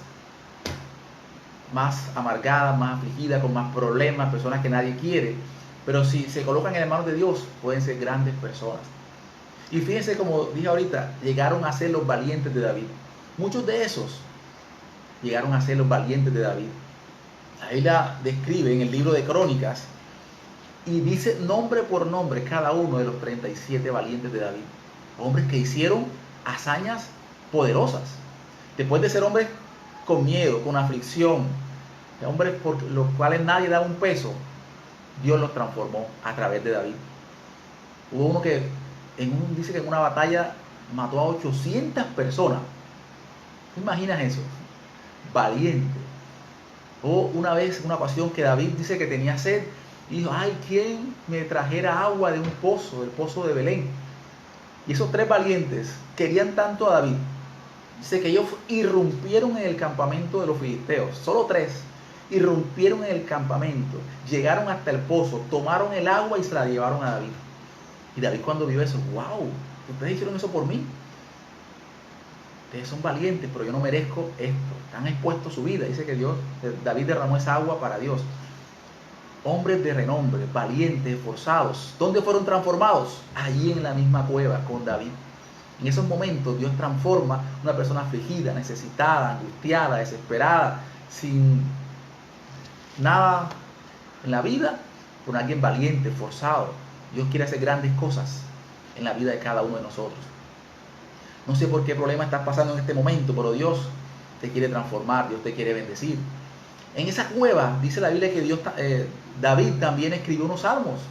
más amargadas, más afligidas, con más problemas, personas que nadie quiere, pero si se colocan en las manos de Dios, pueden ser grandes personas. Y fíjense, como dije ahorita, llegaron a ser los valientes de David. Muchos de esos llegaron a ser los valientes de David. La Biblia describe en el libro de Crónicas y dice nombre por nombre cada uno de los 37 valientes de David. Hombres que hicieron hazañas poderosas. Después de ser hombres con miedo, con aflicción, hombres por los cuales nadie da un peso, Dios los transformó a través de David. Hubo uno que dice que en una batalla mató a 800 personas. ¿Te imaginas eso? Valiente. O una ocasión que David dice que tenía sed y dijo, ay, ¿quién me trajera agua de un pozo, del pozo de Belén? Y esos 3 valientes querían tanto a David. Dice que ellos irrumpieron en el campamento de los filisteos, solo 3, irrumpieron en el campamento, llegaron hasta el pozo, tomaron el agua y se la llevaron a David. Y David cuando vio eso, wow, ustedes hicieron eso por mí. Ustedes son valientes, pero yo no merezco esto. Han expuesto su vida. Dice que David derramó esa agua para Dios. Hombres de renombre, valientes, esforzados. ¿Dónde fueron transformados? Allí en la misma cueva con David. En esos momentos Dios transforma una persona afligida, necesitada, angustiada, desesperada, sin nada en la vida, con alguien valiente, esforzado. Dios quiere hacer grandes cosas en la vida de cada uno de nosotros. No sé por qué problema estás pasando en este momento, pero Dios te quiere transformar, Dios te quiere bendecir. En esa cueva dice la Biblia que David también escribió unos salmos.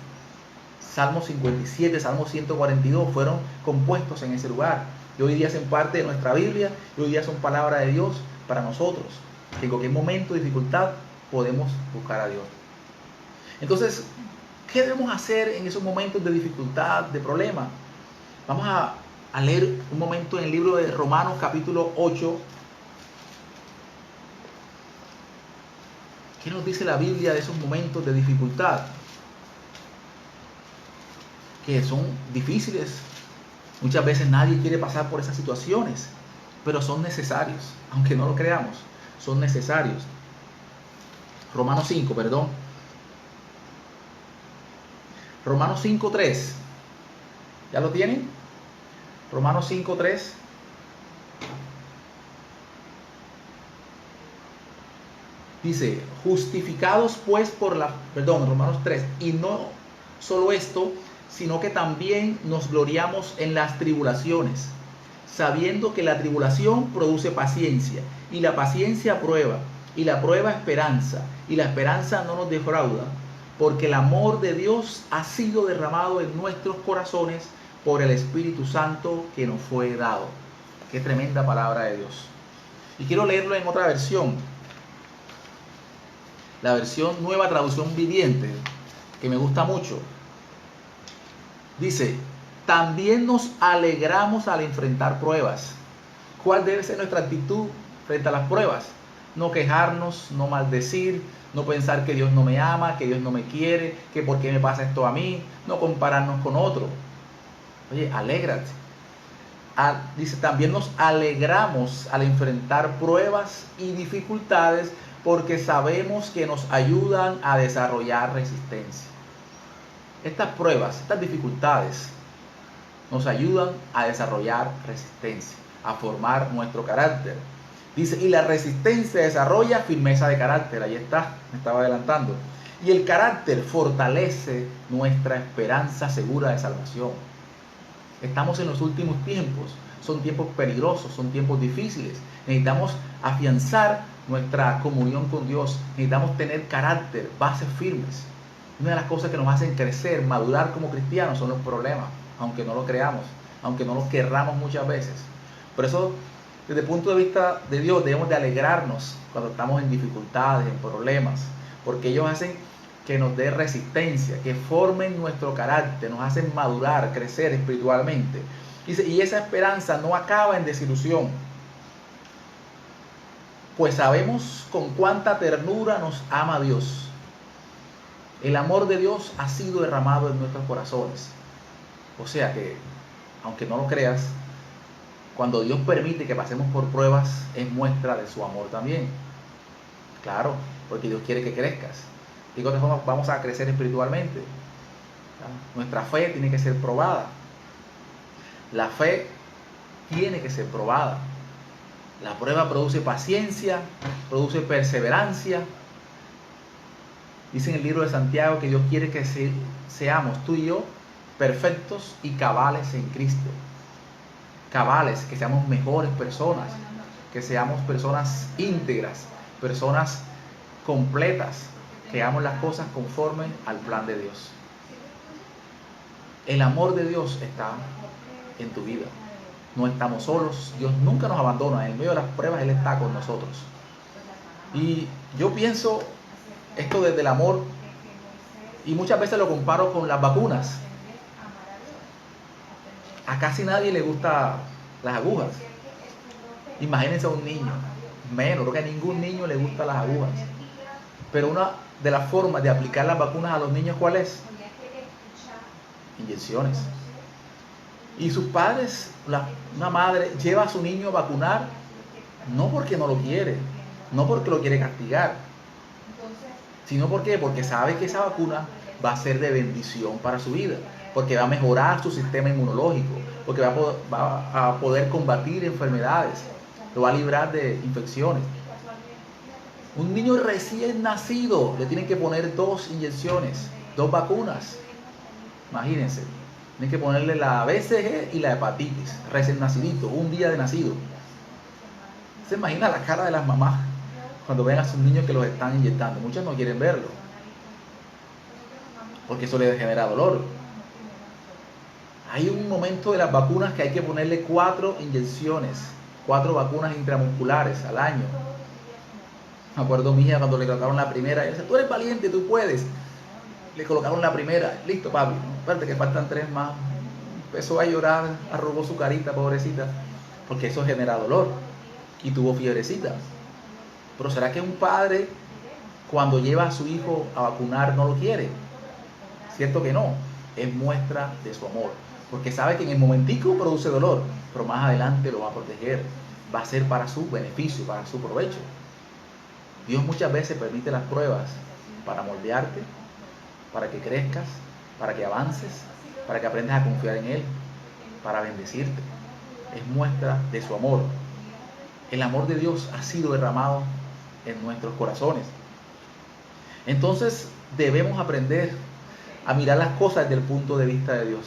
Salmo 57, Salmo 142 fueron compuestos en ese lugar. Y hoy día hacen parte de nuestra Biblia y hoy día son palabra de Dios para nosotros. Que en cualquier momento de dificultad podemos buscar a Dios. Entonces, ¿qué debemos hacer en esos momentos de dificultad, de problema? Vamos a leer un momento en el libro de Romanos capítulo 8. ¿Qué nos dice la Biblia de esos momentos de dificultad? Que son difíciles. Muchas veces nadie quiere pasar por esas situaciones, pero son necesarios, aunque no lo creamos, son necesarios. Romanos 5, perdón. Romanos 5:3. ¿Ya lo tienen? Romanos 5:3. Dice, justificados pues Romanos 3, y no solo esto, sino que también nos gloriamos en las tribulaciones, sabiendo que la tribulación produce paciencia, y la paciencia prueba, y la prueba esperanza, y la esperanza no nos defrauda, porque el amor de Dios ha sido derramado en nuestros corazones por el Espíritu Santo que nos fue dado. Qué tremenda palabra de Dios. Y quiero leerlo en otra versión. La versión Nueva Traducción Viviente, que me gusta mucho. Dice, también nos alegramos al enfrentar pruebas. ¿Cuál debe ser nuestra actitud frente a las pruebas? No quejarnos, no maldecir, no pensar que Dios no me ama, que Dios no me quiere, que por qué me pasa esto a mí, no compararnos con otro. Oye, alégrate. Dice, también nos alegramos al enfrentar pruebas y dificultades porque sabemos que nos ayudan a desarrollar resistencia. Estas pruebas, estas dificultades nos ayudan a desarrollar resistencia, a formar nuestro carácter. Dice, y la resistencia desarrolla firmeza de carácter. Ahí está, me estaba adelantando. Y el carácter fortalece nuestra esperanza segura de salvación. Estamos en los últimos tiempos. Son tiempos peligrosos, son tiempos difíciles. Necesitamos afianzar nuestra comunión con Dios. Necesitamos tener carácter, bases firmes. Una de las cosas que nos hacen crecer, madurar como cristianos son los problemas, aunque no lo creamos, aunque no lo querramos muchas veces. Por eso, desde el punto de vista de Dios, debemos de alegrarnos cuando estamos en dificultades, en problemas, porque ellos hacen que nos dé resistencia, que formen nuestro carácter, nos hacen madurar, crecer espiritualmente. Y esa esperanza no acaba en desilusión, pues sabemos con cuánta ternura nos ama Dios. El amor de Dios ha sido derramado en nuestros corazones. O sea que, aunque no lo creas, cuando Dios permite que pasemos por pruebas, es muestra de su amor también. Claro, porque Dios quiere que crezcas. Y de otra forma vamos a crecer espiritualmente. Nuestra fe tiene que ser probada. La fe tiene que ser probada. La prueba produce paciencia, produce perseverancia. Dice en el libro de Santiago que Dios quiere que seamos tú y yo perfectos y cabales en Cristo. Cabales, que seamos mejores personas, que seamos personas íntegras, personas completas, que hagamos las cosas conforme al plan de Dios. El amor de Dios está en tu vida. No estamos solos, Dios nunca nos abandona. En medio de las pruebas Él está con nosotros. Y yo pienso esto desde el amor, y muchas veces lo comparo con las vacunas. A casi nadie le gustan las agujas. Imagínense a un niño, menos, creo que a ningún niño le gustan las agujas. Pero una de las formas de aplicar las vacunas a los niños, ¿cuál es? Inyecciones. Y sus padres, una madre lleva a su niño a vacunar, no porque no lo quiere, no porque lo quiere castigar, sino porque sabe que esa vacuna va a ser de bendición para su vida, porque va a mejorar su sistema inmunológico, porque va a poder combatir enfermedades, lo va a librar de infecciones. Un niño recién nacido le tienen que poner 2 inyecciones, 2 vacunas. Imagínense, tienen que ponerle la BCG y la hepatitis, recién nacidito, un día de nacido. ¿Se imagina la cara de las mamás cuando ven a sus niños que los están inyectando? Muchos no quieren verlo, porque eso les genera dolor. Hay un momento de las vacunas que hay que ponerle 4 inyecciones, 4 vacunas intramusculares al año. Me acuerdo mi hija cuando le colocaron la primera, ella decía, tú eres valiente, tú puedes. Le colocaron la primera, listo papi, espérate que faltan 3 más. Empezó a llorar, arrugó su carita, pobrecita, porque eso genera dolor, y tuvo fiebrecita. Pero ¿será que un padre cuando lleva a su hijo a vacunar no lo quiere? Cierto que no, es muestra de su amor, porque sabe que en el momentico produce dolor, pero más adelante lo va a proteger, va a ser para su beneficio, para su provecho. Dios muchas veces permite las pruebas para moldearte, para que crezcas, para que avances, para que aprendas a confiar en Él, para bendecirte. Es muestra de su amor. El amor de Dios ha sido derramado en nuestros corazones. Entonces debemos aprender a mirar las cosas desde el punto de vista de Dios.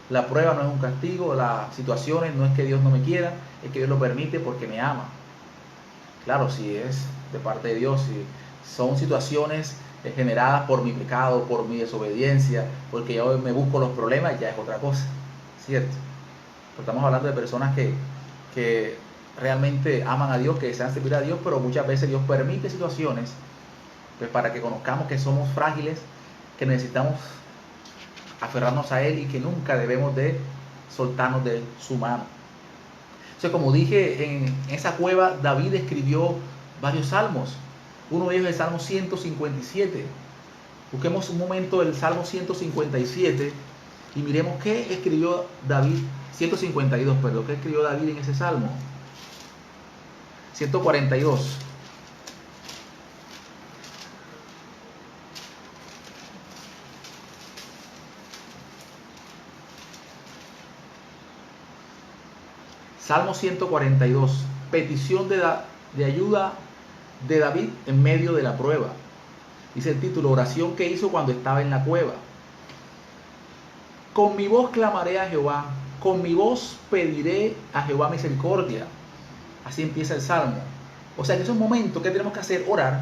La prueba no es un castigo, las situaciones no es que Dios no me quiera, es que Dios lo permite porque me ama. Claro, si es de parte de Dios, si son situaciones generadas por mi pecado, por mi desobediencia, porque yo me busco los problemas, ya es otra cosa, ¿cierto? Pero estamos hablando de personas que realmente aman a Dios, que desean servir a Dios, pero muchas veces Dios permite situaciones pues, para que conozcamos que somos frágiles, que necesitamos aferrarnos a Él y que nunca debemos de soltarnos de su mano. Entonces, como dije, en esa cueva David escribió varios salmos. Uno de ellos es el Salmo 157. Busquemos un momento el Salmo 157 y miremos qué escribió David, 152, perdón, qué escribió David en ese Salmo. 142. Salmo 142, petición de ayuda de David en medio de la prueba. Dice el título, oración que hizo cuando estaba en la cueva. Con mi voz clamaré a Jehová, con mi voz pediré a Jehová misericordia. Así empieza el Salmo. O sea que es un momento que tenemos que hacer, orar,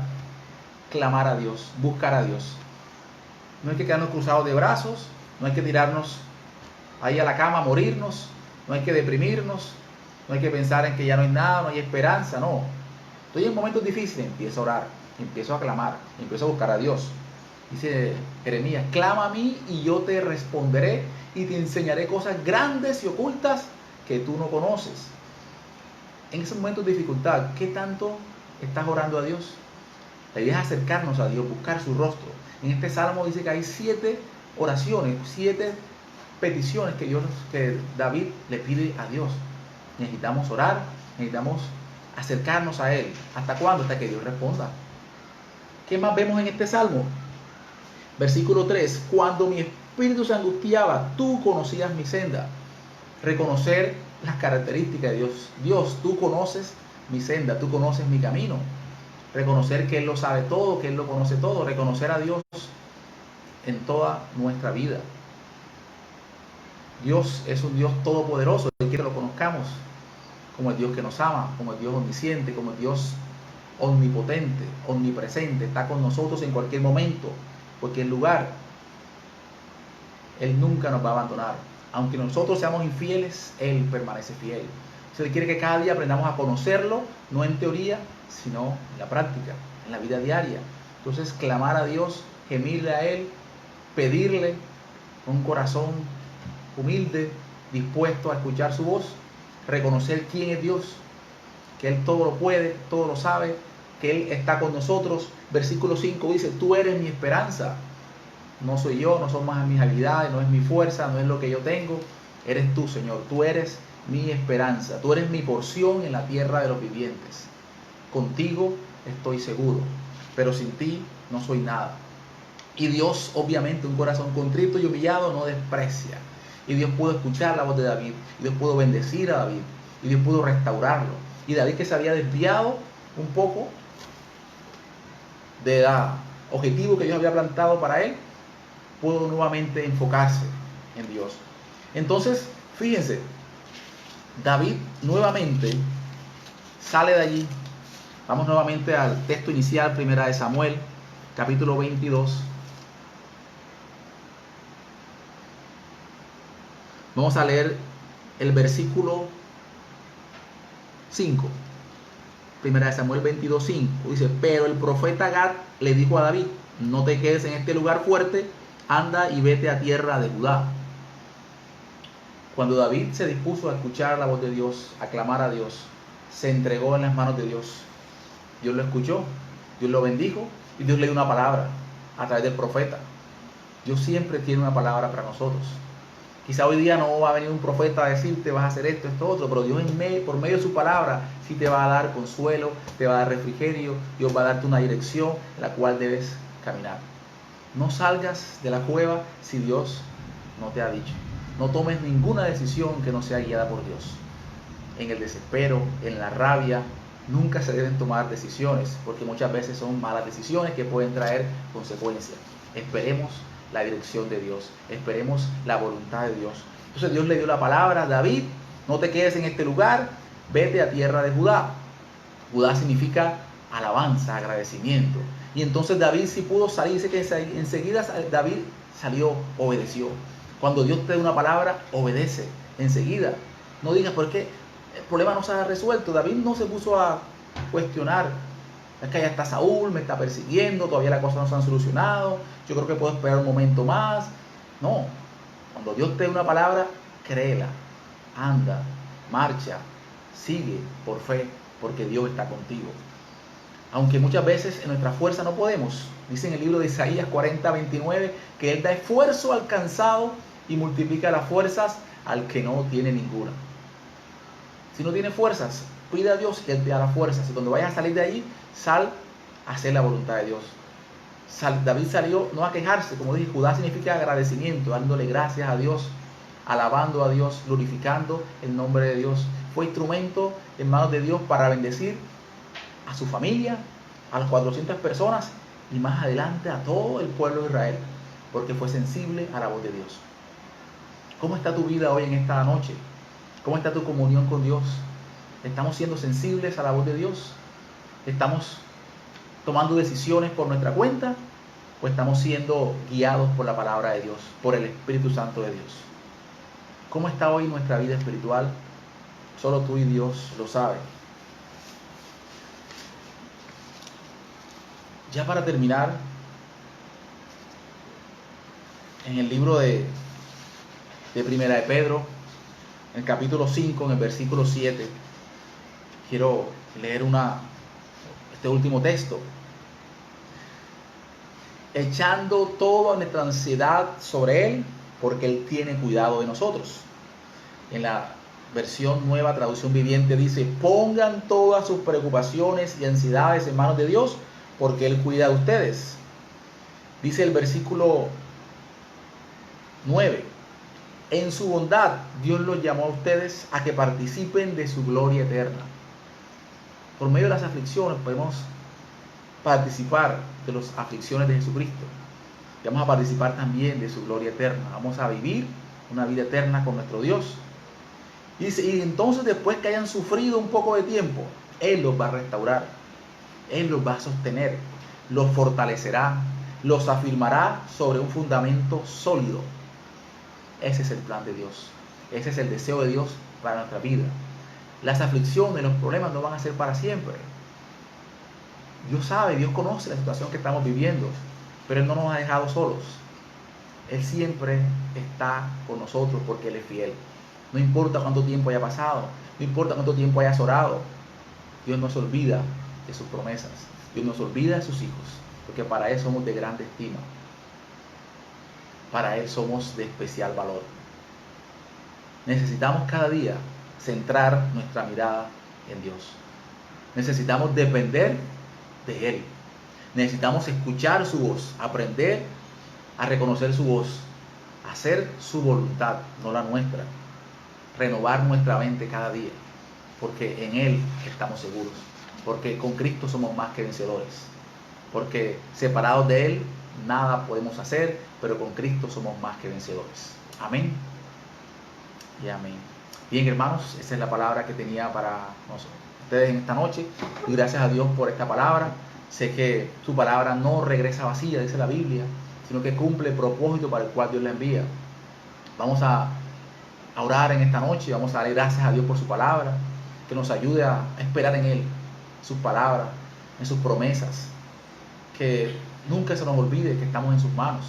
clamar a Dios, buscar a Dios. No hay que quedarnos cruzados de brazos, no hay que tirarnos ahí a la cama a morirnos, no hay que deprimirnos, no hay que pensar en que ya no hay nada, no hay esperanza, no. Estoy en momentos difíciles, empieza a orar. Y empiezo a clamar, y empiezo a buscar a Dios. Dice Jeremías, clama a mí y yo te responderé y te enseñaré cosas grandes y ocultas que tú no conoces. En esos momentos de dificultad, ¿qué tanto estás orando a Dios? La idea es acercarnos a Dios, buscar su rostro. En este salmo dice que hay 7 oraciones, 7 peticiones que David le pide a Dios. Necesitamos orar, necesitamos acercarnos a Él. ¿Hasta cuándo? Hasta que Dios responda. ¿Qué más vemos en este salmo? Versículo 3. Cuando mi espíritu se angustiaba, tú conocías mi senda. Reconocer las características de Dios. Dios, tú conoces mi senda, tú conoces mi camino. Reconocer que Él lo sabe todo, que Él lo conoce todo. Reconocer a Dios en toda nuestra vida. Dios es un Dios todopoderoso. Él quiere que lo conozcamos como el Dios que nos ama, como el Dios omnisciente, como el Dios omnipotente, omnipresente. Está con nosotros en cualquier momento, cualquier lugar. Él nunca nos va a abandonar. Aunque nosotros seamos infieles, Él permanece fiel. Él quiere que cada día aprendamos a conocerlo, no en teoría, sino en la práctica, en la vida diaria. Entonces, clamar a Dios, gemirle a Él, pedirle con un corazón humilde, dispuesto a escuchar su voz, reconocer quién es Dios, que Él todo lo puede, todo lo sabe, que Él está con nosotros. Versículo 5 dice, tú eres mi esperanza. No soy yo, no son más mis habilidades, no es mi fuerza, no es lo que yo tengo. Eres tú, Señor. Tú eres mi esperanza. Tú eres mi porción en la tierra de los vivientes. Contigo estoy seguro, pero sin ti no soy nada. Y Dios, obviamente, un corazón contrito y humillado no desprecia. Y Dios pudo escuchar la voz de David. Y Dios pudo bendecir a David. Y Dios pudo restaurarlo. Y David, que se había desviado un poco del objetivo que Dios había plantado para él, pudo nuevamente enfocarse en Dios. Entonces, fíjense, David nuevamente sale de allí. Vamos nuevamente al texto inicial, primera de Samuel, capítulo 22. Vamos a leer el versículo 5. Primera de Samuel 22, 5. Dice, pero el profeta Gad le dijo a David, no te quedes en este lugar fuerte, anda y vete a tierra de Judá. Cuando David se dispuso a escuchar la voz de Dios, a clamar a Dios, se entregó en las manos de Dios. Dios lo escuchó, Dios lo bendijo y Dios le dio una palabra a través del profeta. Dios siempre tiene una palabra para nosotros. Quizá hoy día no va a venir un profeta a decirte vas a hacer esto, esto, otro, pero Dios por medio de su palabra sí te va a dar consuelo, te va a dar refrigerio, Dios va a darte una dirección en la cual debes caminar. No salgas de la cueva si Dios no te ha dicho. No tomes ninguna decisión que no sea guiada por Dios. En el desespero, en la rabia, nunca se deben tomar decisiones, porque muchas veces son malas decisiones que pueden traer consecuencias. Esperemos la dirección de Dios, esperemos la voluntad de Dios. Entonces Dios le dio la palabra a David, no te quedes en este lugar, vete a tierra de Judá. Judá significa alabanza, agradecimiento. Y entonces David sí pudo salir, dice que enseguida David salió, obedeció. Cuando Dios te da una palabra, obedece enseguida. No digas por qué el problema no se ha resuelto. David no se puso a cuestionar. Es que allá está Saúl, me está persiguiendo, todavía las cosas no se han solucionado, yo creo que puedo esperar un momento más. No, cuando Dios te da una palabra, créela, anda, marcha, sigue por fe, porque Dios está contigo. Aunque muchas veces en nuestra fuerza no podemos. Dice en el libro de Isaías 40:29 que Él da esfuerzo al cansado y multiplica las fuerzas al que no tiene ninguna. Si no tienes fuerzas, pide a Dios que Él te da las fuerzas. Y cuando vayas a salir de ahí, sal a hacer la voluntad de Dios. David salió no a quejarse, como dije, Judá significa agradecimiento, dándole gracias a Dios, alabando a Dios, glorificando el nombre de Dios. Fue instrumento en manos de Dios para bendecir a su familia, a las 400 personas y más adelante a todo el pueblo de Israel, porque fue sensible a la voz de Dios. ¿Cómo está tu vida hoy en esta noche? ¿Cómo está tu comunión con Dios? ¿Estamos siendo sensibles a la voz de Dios? ¿Estamos tomando decisiones por nuestra cuenta? ¿O estamos siendo guiados por la palabra de Dios, por el Espíritu Santo de Dios? ¿Cómo está hoy nuestra vida espiritual? Solo tú y Dios lo saben. Ya para terminar, en el libro de Primera de Pedro, en el capítulo 5, en el versículo 7, quiero leer este último texto. Echando toda nuestra ansiedad sobre Él, porque Él tiene cuidado de nosotros. En la versión Nueva Traducción Viviente dice: pongan todas sus preocupaciones y ansiedades en manos de Dios, porque Él cuida de ustedes. Dice el versículo 9: en su bondad Dios los llamó a ustedes a que participen de su gloria eterna. Por medio de las aflicciones podemos participar de las aflicciones de Jesucristo. Y vamos a participar también de su gloria eterna. Vamos a vivir una vida eterna con nuestro Dios. Y dice, y entonces después que hayan sufrido un poco de tiempo, Él los va a restaurar, Él los va a sostener, los fortalecerá, los afirmará sobre un fundamento sólido. Ese es el plan de Dios, ese es el deseo de Dios para nuestra vida. Las aflicciones, los problemas no van a ser para siempre. Dios sabe, Dios conoce la situación que estamos viviendo, pero Él no nos ha dejado solos. Él siempre está con nosotros porque Él es fiel. No importa cuánto tiempo haya pasado, no importa cuánto tiempo hayas orado, Dios no se olvida de sus promesas, Dios no se olvida de sus hijos, porque para Él somos de grande estima, para Él somos de especial valor. Necesitamos cada día centrar nuestra mirada en Dios. Necesitamos depender de Él. Necesitamos escuchar su voz, aprender a reconocer su voz, hacer su voluntad, no la nuestra. Renovar nuestra mente cada día, porque en Él estamos seguros, porque con Cristo somos más que vencedores, porque separados de Él nada podemos hacer, pero con Cristo somos más que vencedores. Amén y amén. Bien, hermanos, esa es la palabra que tenía para ustedes en esta noche, y gracias a Dios por esta palabra. Sé que su palabra no regresa vacía, dice la Biblia, sino que cumple el propósito para el cual Dios la envía. Vamos a orar en esta noche, vamos a darle gracias a Dios por su palabra, que nos ayude a esperar en Él, sus palabras, en sus promesas, que nunca se nos olvide que estamos en sus manos.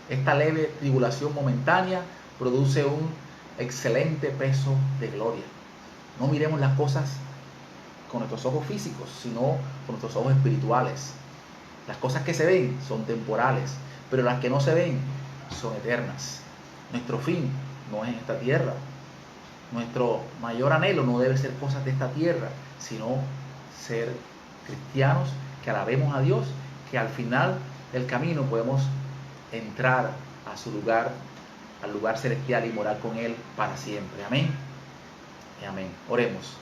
Esta leve tribulación momentánea produce un excelente peso de gloria. No miremos las cosas con nuestros ojos físicos, sino con nuestros ojos espirituales. Las cosas que se ven son temporales, pero las que no se ven son eternas. Nuestro fin no es en esta tierra. Nuestro mayor anhelo no debe ser cosas de esta tierra, sino ser cristianos que alabemos a Dios, que al final del camino podemos entrar a su lugar, al lugar celestial, y morar con Él para siempre. Amén y amén. Oremos.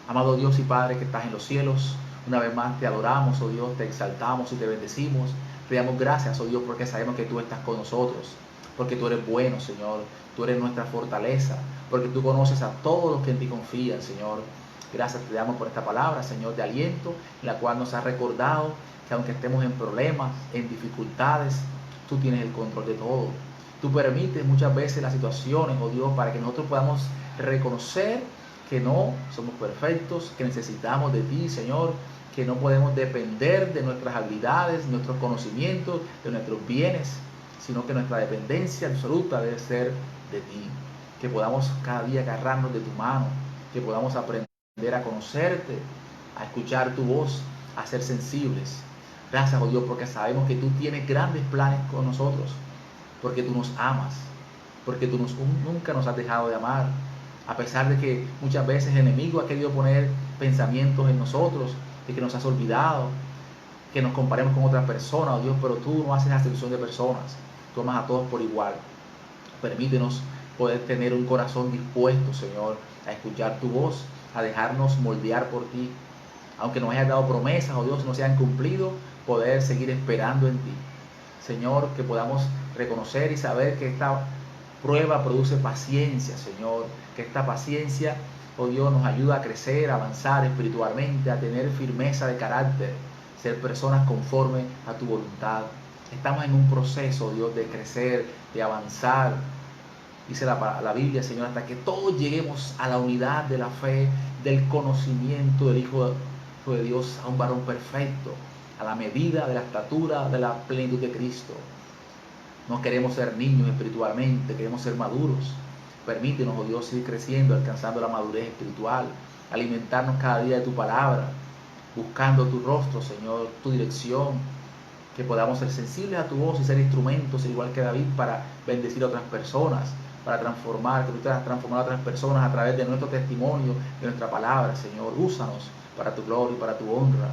Amado Dios y Padre que estás en los cielos, una vez más te adoramos, oh Dios, te exaltamos y te bendecimos. Te damos gracias, oh Dios, porque sabemos que tú estás con nosotros, porque tú eres bueno, Señor. Tú eres nuestra fortaleza, porque tú conoces a todos los que en ti confían, Señor. Gracias te damos por esta palabra, Señor, de aliento, en la cual nos has recordado que aunque estemos en problemas, en dificultades, tú tienes el control de todo. Tú permites muchas veces las situaciones, oh Dios, para que nosotros podamos reconocer que no somos perfectos, que necesitamos de ti, Señor, que no podemos depender de nuestras habilidades, nuestros conocimientos, de nuestros bienes, sino que nuestra dependencia absoluta debe ser de ti. Que podamos cada día agarrarnos de tu mano, que podamos aprender a conocerte, a escuchar tu voz, a ser sensibles. Gracias, oh Dios, porque sabemos que tú tienes grandes planes con nosotros, porque tú nos amas, porque tú nunca nos has dejado de amar, a pesar de que muchas veces el enemigo ha querido poner pensamientos en nosotros de que nos has olvidado, que nos comparemos con otras personas, oh Dios, pero tú no haces acepción de personas, tú amas a todos por igual. Permítenos poder tener un corazón dispuesto, Señor, a escuchar tu voz, a dejarnos moldear por ti. Aunque nos hayas dado promesas, oh Dios, no se han cumplido, poder seguir esperando en ti. Señor, que podamos reconocer y saber que esta prueba produce paciencia, Señor, que esta paciencia, oh Dios, nos ayuda a crecer, a avanzar espiritualmente, a tener firmeza de carácter, ser personas conforme a tu voluntad. Estamos en un proceso, oh Dios, de crecer, de avanzar. Dice la Biblia, Señor, hasta que todos lleguemos a la unidad de la fe, del conocimiento del Hijo de Dios, a un varón perfecto, a la medida de la estatura de la plenitud de Cristo. No queremos ser niños espiritualmente, queremos ser maduros. Permítenos, oh Dios, seguir creciendo, alcanzando la madurez espiritual, alimentarnos cada día de tu palabra, buscando tu rostro, Señor, tu dirección, que podamos ser sensibles a tu voz y ser instrumentos, igual que David, para bendecir a otras personas, para transformar, que tú te has transformado a otras personas a través de nuestro testimonio, de nuestra palabra, Señor. Úsanos para tu gloria y para tu honra.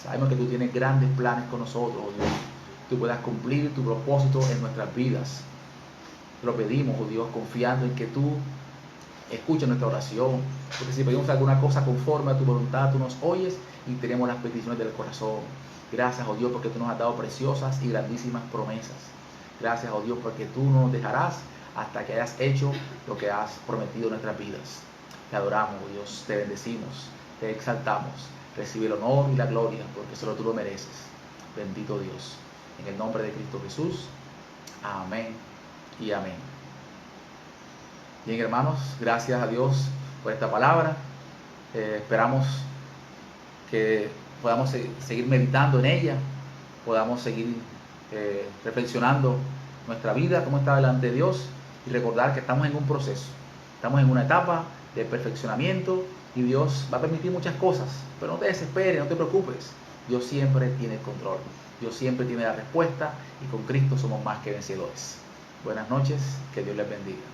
Sabemos que tú tienes grandes planes con nosotros, oh Dios. Tú puedas cumplir tu propósito en nuestras vidas. Te lo pedimos, oh Dios, confiando en que tú escuchas nuestra oración, porque si pedimos alguna cosa conforme a tu voluntad, tú nos oyes y tenemos las peticiones del corazón. Gracias, oh Dios, porque tú nos has dado preciosas y grandísimas promesas. Gracias, oh Dios, porque tú no nos dejarás hasta que hayas hecho lo que has prometido en nuestras vidas. Te adoramos, oh Dios, te bendecimos, te exaltamos. Recibe el honor y la gloria, porque solo tú lo mereces. Bendito Dios. En el nombre de Cristo Jesús. Amén y amén. Bien, hermanos, gracias a Dios por esta palabra. Esperamos que podamos seguir meditando en ella, podamos seguir reflexionando nuestra vida, cómo está delante de Dios, y recordar que estamos en un proceso, estamos en una etapa de perfeccionamiento y Dios va a permitir muchas cosas, pero no te desesperes, no te preocupes. Dios siempre tiene el control, Dios siempre tiene la respuesta y con Cristo somos más que vencedores. Buenas noches, que Dios les bendiga.